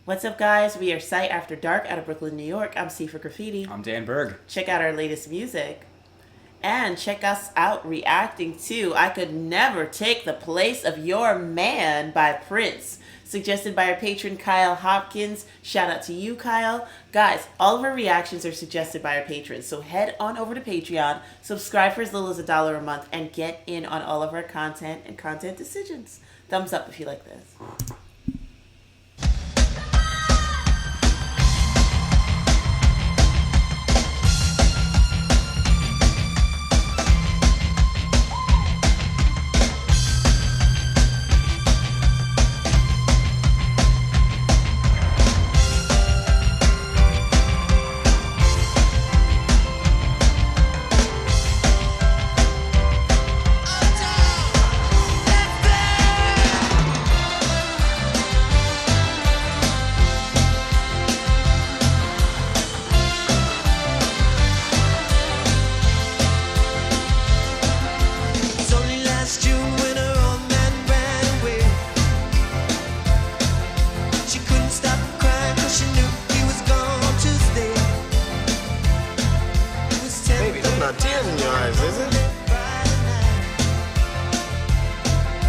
What's up, guys? We are Sight After Dark out of Brooklyn, New York. I'm Sifa Graffiti. I'm Dan Berg. Check out our latest music. And check us out reacting to I Could Never Take the Place of Your Man by Prince. Suggested by our patron Kyle Hopkins. Shout out to you, Kyle. Guys, all of our reactions are suggested by our patrons. So head on over to Patreon, subscribe for as little as $1 a month, and get in on all of our content and content decisions. Thumbs up if you like this.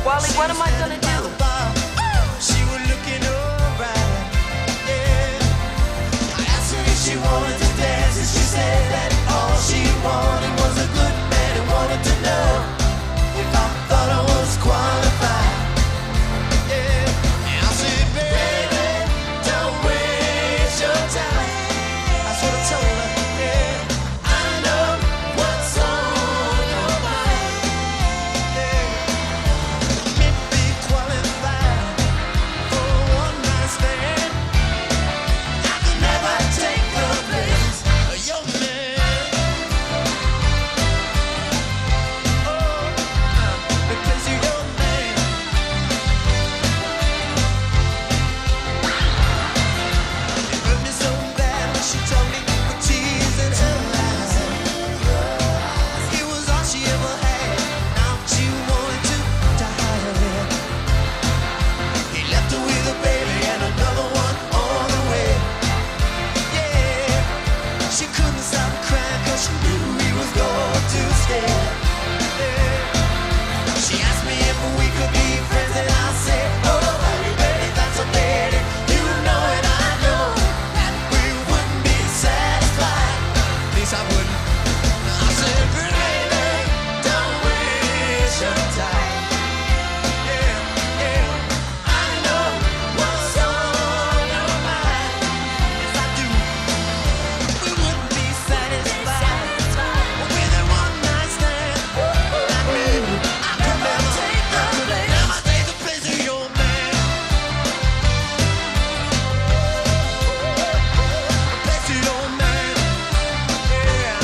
Wally, what am I gonna do? She was looking alright, yeah. I asked her if she wanted to dance, and she said that all she wanted was a good man and wanted to know if I thought I was qualified, yeah. And I said, baby, don't waste your time. That's what I told her, yeah. I know what's on your mind, yeah. Maybe qualified for a one-night stand. I could never take the place of your man. Oh, the place of your man. It hurt me so bad when she told me with tears in her eyes. It was all she ever had. Now she wanted to hide it. He left her with a baby and another one on the way. Yeah, she couldn't stop crying 'cause she knew he was going to stay. Yeah. She asked me if we could be friends and I said, oh, baby, that's a lady. You know and I know that we wouldn't be satisfied. At least I wouldn't. I said, baby, don't waste your time. Yeah, yeah. I know what's on your mind. Yes, I do. We wouldn't be satisfied with a one-night stand. Like me, I could never take the place of your man. The place of your man. Yeah.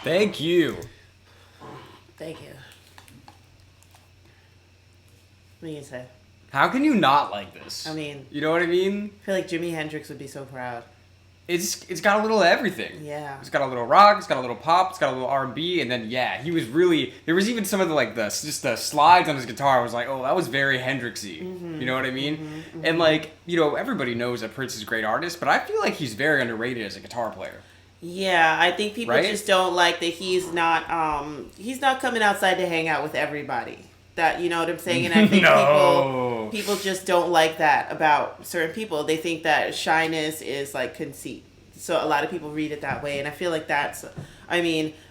Thank you. Thank you. What do you say? How can you not like this? I mean, you know what I mean? I feel like Jimi Hendrix would be so proud. It's got a little of everything. Yeah. It's got a little rock, it's got a little pop, it's got a little R&B, and then yeah, he was really, there was even some of the just the slides on his guitar. I was like, oh, that was very Hendrixy. You know what I mean? And everybody knows that Prince is a great artist, but I feel like he's very underrated as a guitar player. Yeah, I think people Right? just don't like that he's not coming outside to hang out with everybody. That, you know what I'm saying? And I think No. people just don't like that about certain people. They think that shyness is like conceit. So a lot of people read it that way, and I feel like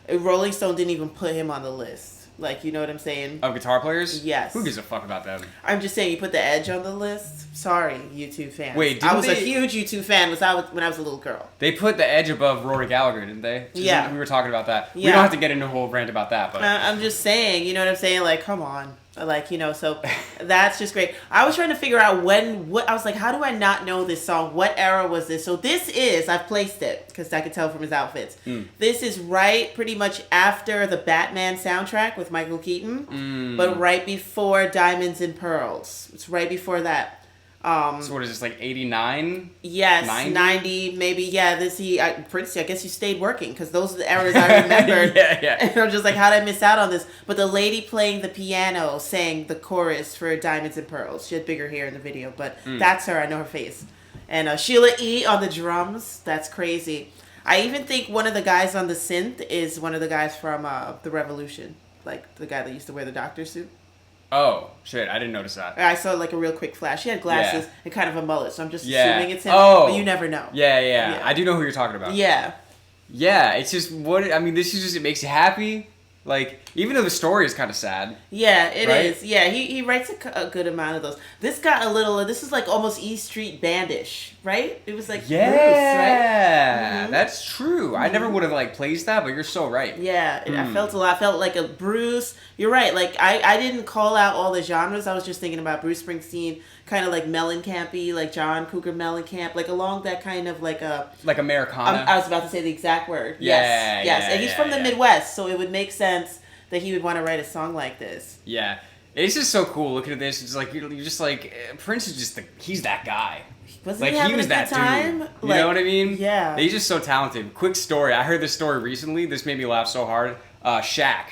Rolling Stone didn't even put him on the list. Like, you know what I'm saying? Of guitar players? Yes. Who gives a fuck about them? I'm just saying, you put the Edge on the list. Sorry, U2 fans. Wait, I was a they- huge U2 fan when I was a little girl. They put the Edge above Rory Gallagher, didn't they? Yeah. We were talking about that. We Yeah. don't have to get into a whole rant about that, but... I'm just saying, you know what I'm saying? Like, come on. Like, you know, so that's just great. I was trying to figure out I was like, how do I not know this song? What era was this? So this is, I've placed it, because I could tell from his outfits. This is right pretty much after the Batman soundtrack with Michael Keaton, but right before Diamonds and Pearls. It's right before that. So what is this, like 89? Yes, 90? 90 maybe. Yeah, Prince, I guess you stayed working, because those are the eras I remembered. Yeah. And I'm just like, how did I miss out on this? But the lady playing the piano sang the chorus for Diamonds and Pearls. She had bigger hair in the video, but that's her. I know her face. And Sheila E. on the drums. That's crazy. I even think one of the guys on the synth is one of the guys from The Revolution. Like, the guy that used to wear the doctor suit. Oh, shit, I didn't notice that. I saw like a real quick flash. He had glasses and kind of a mullet, so I'm just assuming it's him. Oh. But you never know. Yeah. I do know who you're talking about. Yeah. Yeah, it's just this is just, it makes you happy. Like, even though the story is kind of sad. Yeah, it Right? is. Yeah, he writes a good amount of those. This got a little, this is like almost E Street Bandish, right? It was like Bruce, right? That's true. I never would have like placed that, but you're so right. Yeah, I felt like a Bruce. You're right. Like, I didn't call out all the genres. I was just thinking about Bruce Springsteen, kind of like Mellencamp-y, like John Cougar Mellencamp, like along that kind of like a... Like Americana. I was about to say the exact word. Yeah, Yes. yeah, And he's yeah, from the yeah. Midwest, so it would make sense that he would want to write a song like this. Yeah. It's just so cool looking at this. It's like, you're just like, Prince is just he's that guy. Wasn't Like, he having he was a good that time? dude. You know what I mean? Yeah. He's just so talented. Quick story. I heard this story recently. This made me laugh so hard. Shaq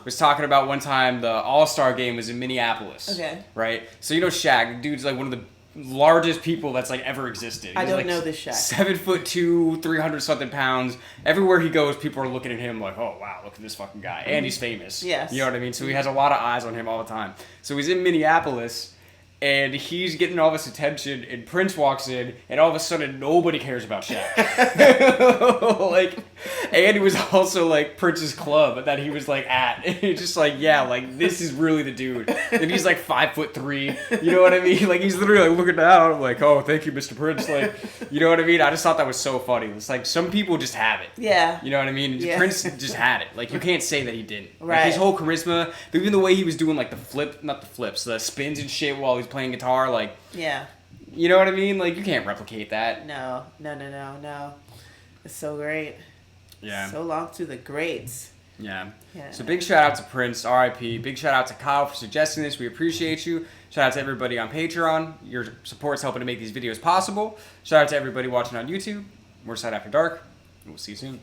was talking about one time the All-Star game was in Minneapolis. Okay. Right? So you know Shaq, the dude's like one of the largest people that's like ever existed. I He's don't like know this Shaq. 7'2", 300 something pounds. Everywhere he goes, people are looking at him like, oh wow, look at this fucking guy. And he's famous. Yes. You know what I mean? So he has a lot of eyes on him all the time. So he's in Minneapolis, and he's getting all this attention, and Prince walks in, and all of a sudden nobody cares about Shaq. Like, and he was also like Prince's club that he was like at. And it's just like, yeah, like this is really the dude. And he's like 5'3". You know what I mean? Like, he's literally like looking down. I'm like, oh, thank you, Mr. Prince. Like, you know what I mean? I just thought that was so funny. It's like some people just have it. Yeah. You know what I mean? Yeah. Prince just had it. Like, you can't say that he didn't. Right. Like, his whole charisma, even the way he was doing like the spins and shit while he's playing guitar, like, Yeah. you know what I mean? Like, you can't replicate that. No. It's so great. Yeah. So long to the greats. Yeah. Yeah. So big shout out to Prince, R.I.P. Big shout out to Kyle for suggesting this. We appreciate you. Shout out to everybody on Patreon. Your support's helping to make these videos possible. Shout out to everybody watching on YouTube. We're Side After Dark, and we'll see you soon.